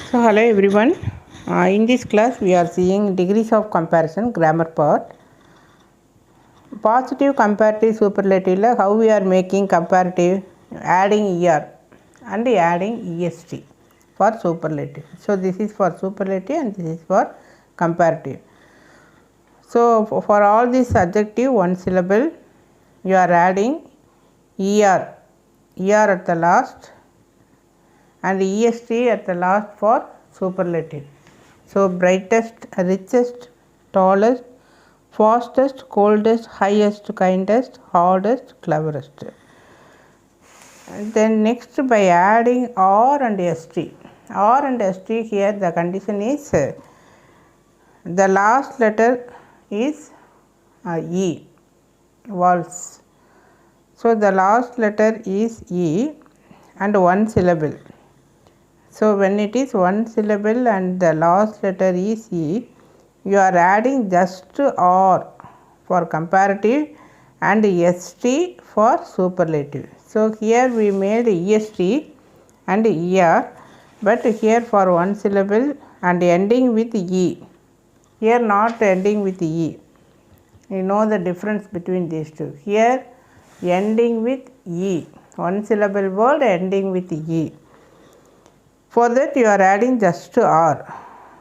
So hello everyone. In this class we are seeing degrees of comparison grammar part. Positive comparative superlative la how we are making comparative adding er and adding est for superlative. So this is for superlative and this is for comparative. So for all these adjective one syllable you are adding er at the last and est at the last for superlative. So brightest, richest, tallest, fastest, coldest, highest, kindest, hardest, cleverest. And then next by adding r and st. R and st here the condition is the last letter is e, vowels. So the last letter is e and one syllable. So when it is one syllable and the last letter is e, you are adding just r for comparative and st for superlative. So here we made est and er, but here for one syllable and ending with e. Here not ending with e. You know the difference between these two. Here ending with e, one syllable word ending with e. For that you are adding just r.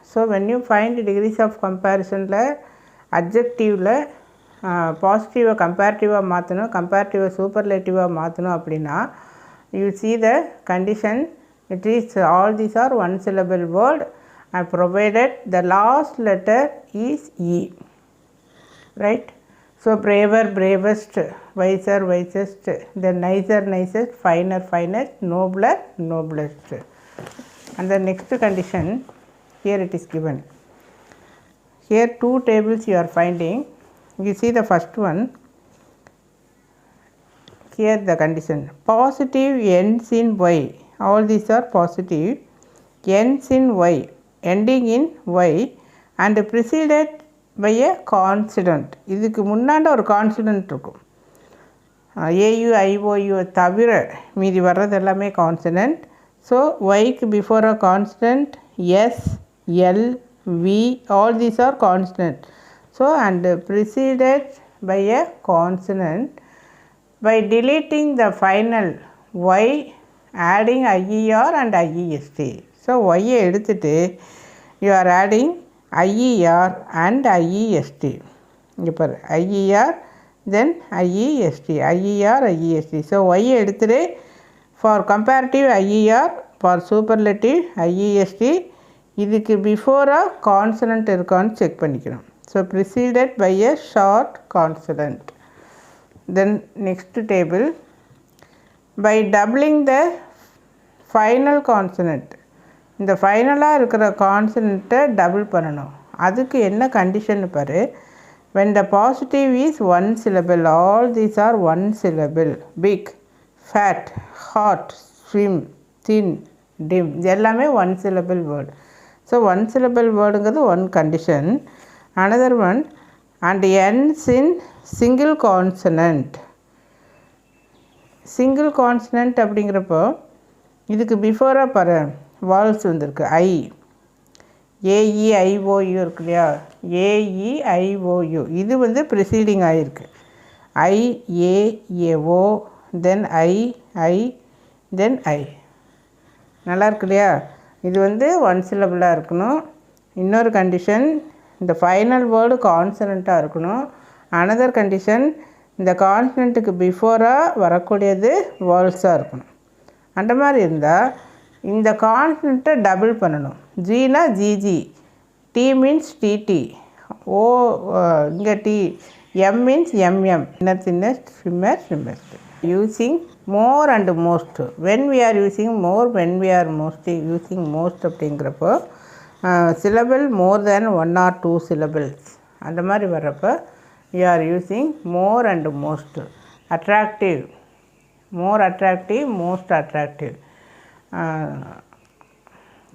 So when you find degrees of comparison la adjective la positive comparative மாத்தணும் comparative superlative மாத்தணும் அப்படினா you see the condition, it is all these are one syllable word and provided the last letter is e, right? So braver, bravest, wiser, wisest, then nicer, nicest, finer, finest, nobler, noblest. And the next condition here it is given. Here two tables you are finding. You see the first one. Here the condition positive ends in y. All these are positive ends in y, ending in y and preceded by a consonant. இதுக்கு முன்னாடி ஒரு consonant இருக்கும். AU, IOU தவிர மீதி வர்றது எல்லாமே consonant. So y before a consonant, s, l, v, all these are consonant. So and preceded by a consonant. By deleting the final y, adding ier and iest. So y எடுத்துட்டு you are adding ier and iest. இங்க பாரு ier then iest, ier, iest. So y எடுத்துட்டு for comparative ier, for superlative iest. இதுக்கு before a consonant இருக்கான்னு check பண்ணிக்கணும். So preceded by a short consonant. Then next table, by doubling the final consonant, இந்த ஃபைனலாக இருக்கிற கான்சனண்ட்டை double பண்ணணும். அதுக்கு என்ன கண்டிஷன் பாரு. when the positive is one syllable, all these are one syllable, big, fat, hot, swim, thin, dim, இது எல்லாமே one syllable word. So one syllable wordங்கிறது one condition. Another one and ends in single consonant. Single consonant அப்படிங்கிறப்போ இதுக்கு பிஃபோராக பாரு Waals வந்திருக்கு ஐ, AEIOU இருக்கு இல்லையா, AEIOU இது வந்து ப்ரிசீடிங் ஆகிருக்கு. ஐ, ஏஏஓ, தென் ஐ தென் ஐ. நல்லா இருக்கு இல்லையா? இது வந்து ஒன் சிலபிளாக இருக்கணும். இன்னொரு கண்டிஷன் இந்த ஃபைனல் வேர்டு கான்சனண்ட்டாக இருக்கணும். அனதர் கண்டிஷன் இந்த கான்சனண்ட்டுக்கு பிஃபோராக வரக்கூடியது வேர்ல்ஸாக இருக்கணும். அந்த மாதிரி இருந்தால் இந்த கான்சனண்ட்டை டபுள் பண்ணணும். ஜினா ஜிஜி, டி மீன்ஸ் டிடி, ஓ இங்கே D, M means MM, inner thinnest, swimmer swimmest. Using more and most. When we are using more, when we are most using most அப்படிங்கிறப்போ syllable more than one or two syllables அந்த மாதிரி வர்றப்போ you are using more and most. Attractive, more attractive, most attractive.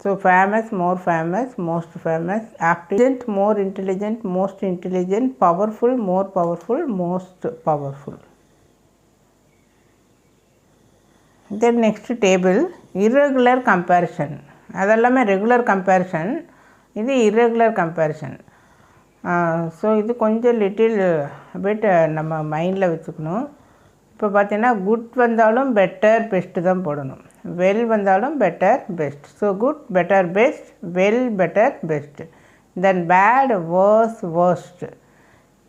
So famous, more famous, most famous. Intelligent, more intelligent, most intelligent. Powerful, more powerful, most powerful. Then next table, irregular comparison. அதெல்லாமே regular comparison, இது irregular comparison. So இது கொஞ்சம் little bit நம்ம மைண்டில் வச்சுக்கணும். இப்போ பார்த்தீங்கன்னா good வந்தாலும் பெட்டர் பெஸ்ட்டு தான் போடணும். வெல் வந்தாலும் better best. So good better best, well better best. Then bad worse worst,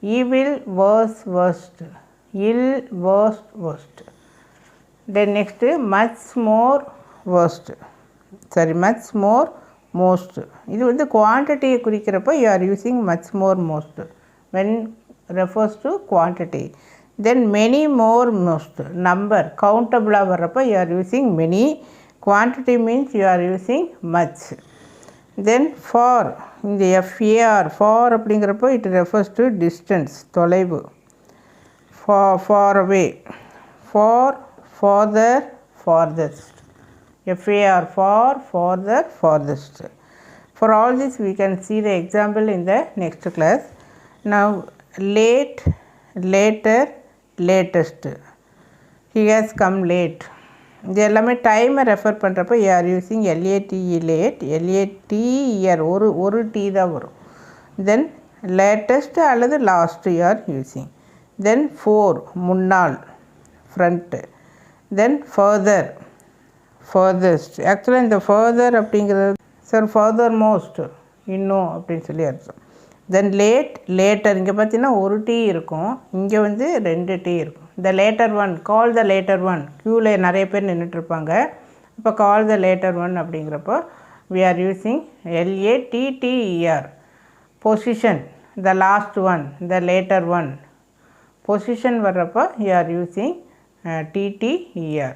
evil worse worst, ill worst worst. Then next much more worst, sorry much more most. இது வந்து குவான்டிட்டியை குறிக்கிறப்போ you are using much more most when refers to quantity. Then many more most, number கவுண்டபிளாக வர்றப்போ you are using many. Quantity means you are using much. Then for, இந்த FAR for அப்படிங்கிறப்போ it refers to distance, தொலைவு. far away, for farther farthest. FAR for farther farthest. For all this we can see the example in the next class. Now late, later, latest. He has come late. இது எல்லாமே டைமை refer பண்ணுறப்போ you are using LATE late, LATE year, ஒரு D தான் வரும். தென் latest அல்லது last you are using. Then four முன்னாள், front. Then further, farthest. ஆக்சுவலாக இந்த ஃபர்தர் அப்படிங்கிறது சார் ஃபர்தர் மோஸ்ட், இன்னும் அப்படின்னு சொல்லி அர்த்தம். தென் லேட், லேட்டர். இங்கே பார்த்தீங்கன்னா ஒரு டீ இருக்கும், இங்கே வந்து 2 டீ இருக்கும். The latter one, call the latter one. க்யூவில் நிறைய பேர் நின்றுட்டுருப்பாங்க. இப்போ கால் த லேட்டர் ஒன் அப்படிங்கிறப்போ we are using LATTER. Position, the last one, the latter one. Position வர்றப்போ you are using TTER.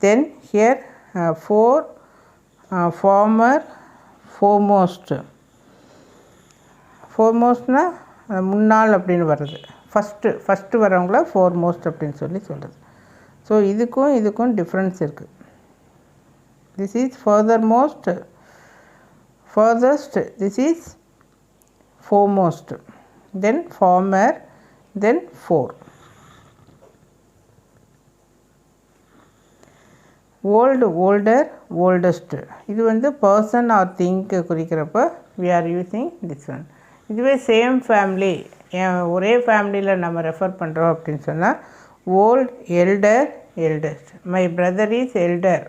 Then here fore, former, foremost. ஃபோர்மோஸ்ட்னால் முன்னாள் அப்படின்னு வர்றது. ஃபஸ்ட்டு வரவங்கள ஃபோர்மோஸ்ட் அப்படின்னு சொல்லி சொல்கிறது. ஸோ இதுக்கும் டிஃப்ரென்ஸ் இருக்குது. This is furthermost, furthest. This is foremost. Then former, then fore. Old, older, oldest. இது வந்து பர்சன் ஆர் திங்க்கு குறிக்கிறப்ப we are using this one. இதுவே சேம் ஃபேமிலி, ஒரே ஃபேமிலியில் நம்ம ரெஃபர் பண்ணுறோம் அப்படின்னு சொன்னால் old, elder, eldest. My brother is elder.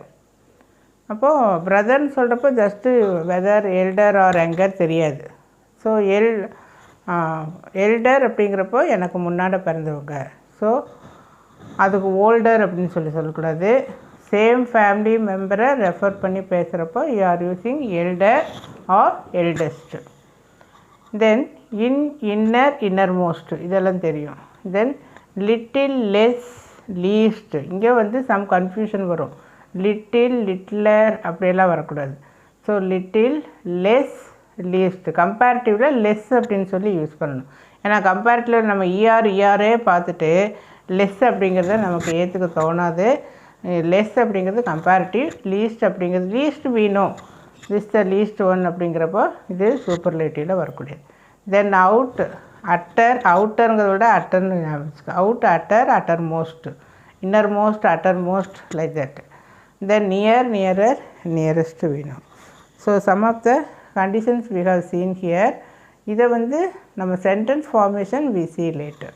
அப்போது பிரதர்னு சொல்கிறப்போ just whether elder or younger தெரியாது. ஸோ எல்டர் அப்படிங்கிறப்போ எனக்கு முன்னாடி பிறந்தவங்க. ஸோ அதுக்கு ஓல்டர் அப்படின்னு சொல்லக்கூடாது. சேம் ஃபேமிலி மெம்பரை ரெஃபர் பண்ணி பேசுகிறப்போ you are using elder or eldest. Then inner, innermost. இதெல்லாம் தெரியும். Then little, less, least. இங்கே வந்து சம் கன்ஃபியூஷன் வரும். லிட்டில், லிட்லர் அப்படியெல்லாம் வரக்கூடாது. So little, less, least. கம்பேரிட்டிவில் லெஸ் அப்படின்னு சொல்லி யூஸ் பண்ணணும். ஏன்னா கம்பேரிட்டிவில் நம்ம இஆரே பார்த்துட்டு லெஸ் அப்படிங்கிறத நமக்கு ஏற்றுக்க தோணாது. லெஸ் அப்படிங்கிறது கம்பேரிட்டிவ், லீஸ்ட் அப்படிங்கிறது லீஸ்ட் வீணோ, திஸ் த லீஸ்ட் ஒன் அப்படிங்கிறப்போ இது சூப்பர்லேட்டிவில் வரக்கூடியது. தென் அவுட், அட்டர். அவுட்டருங்கிறத விட அட்டர்னு ஞாபகம். Out, utter, uttermost, innermost, uttermost, like that. Then near, nearer, nearest வேணும். So some of the conditions we have seen here. இதை வந்து நம்ம sentence formation we see later.